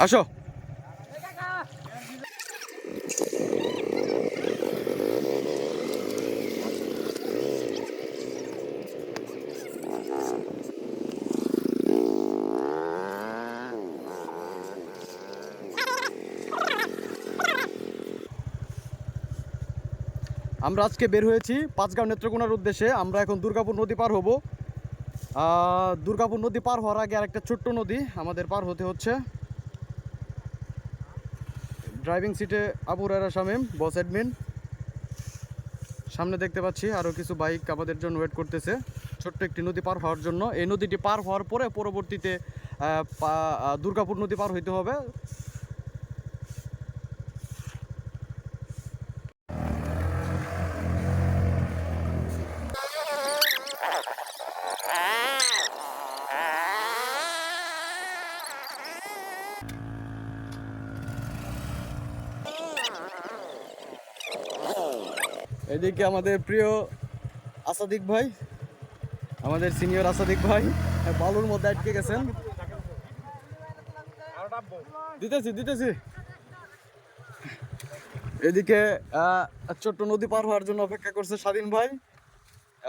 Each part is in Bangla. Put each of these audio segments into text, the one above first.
আসো। আমরা আজকে বের হয়েছি পাঁচগাঁও নেত্রকোনার উদ্দেশ্যে। আমরা এখন দুর্গাপুর নদী পার হব। দুর্গাপুর নদী পার হওয়ার আগে আরেকটা ছোট্ট নদী আমাদের পার হতে হচ্ছে। ড্রাইভিং সিটে আবু হুরায়রা শামীম, বস অ্যাডমিন। সামনে দেখতে পাচ্ছি আরও কিছু বাইক আমাদের জন্য ওয়েট করতেছে ছোট্ট একটি নদী পার হওয়ার জন্য। এই নদীটি পার হওয়ার পরে পরবর্তীতে দুর্গাপুর নদী পার হইতে হবে। এদিকে আমাদের প্রিয় আসাদিক ভাই, আমাদের সিনিয়র আসাদিক ভাই বালুর মধ্যে আটকে গেছেন। দিতেছি। এদিকে ছোট্ট নদী পার হওয়ার জন্য অপেক্ষা করছে স্বাধীন ভাই,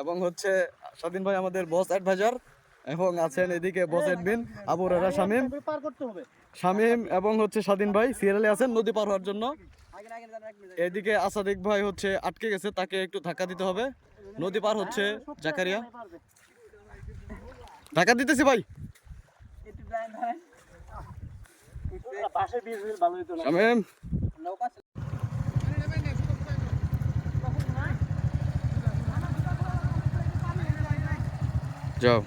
এবং হচ্ছে স্বাধীন ভাই আমাদের বস অ্যাডভাইজার, এবং আছেন এদিকে বস অ্যাডমিন আবু হুরায়রা শামীম এবং হচ্ছে স্বাধীন ভাই সিরিয়ালে আছেন নদী পার হওয়ার জন্য। এদিকে আসাদিক ভাই হচ্ছে আটকে গেছে, তাকে একটু ধাক্কা দিতে হবে। নদী পার হচ্ছে জাকারিয়া। ধাক্কা দিতেছি ভাই। শামীম যাও।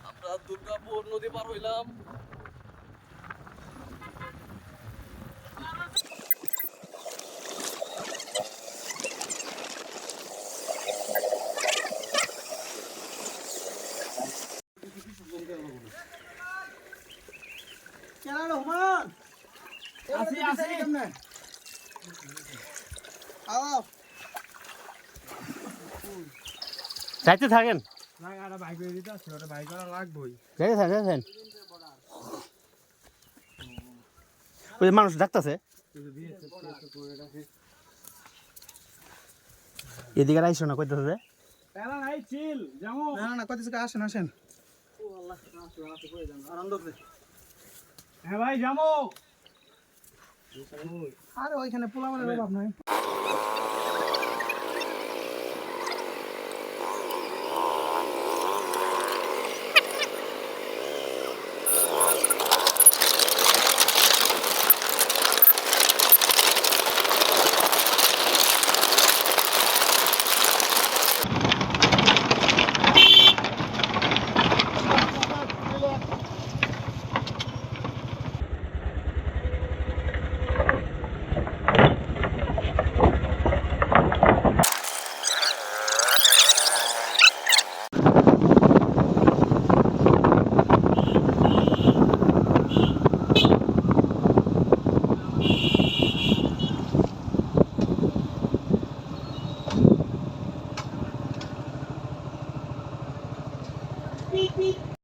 আমরা দুর্গাপুর নদী পার হইলাম। যাইতে থাকেন, মানুষ ডাকতেছে এদিকে আইসো না, কইতেছে আসেন। হ্যাঁ ভাই যাবো। আরে ওইখানে পোলামানের অভাব নাই। Beep beep.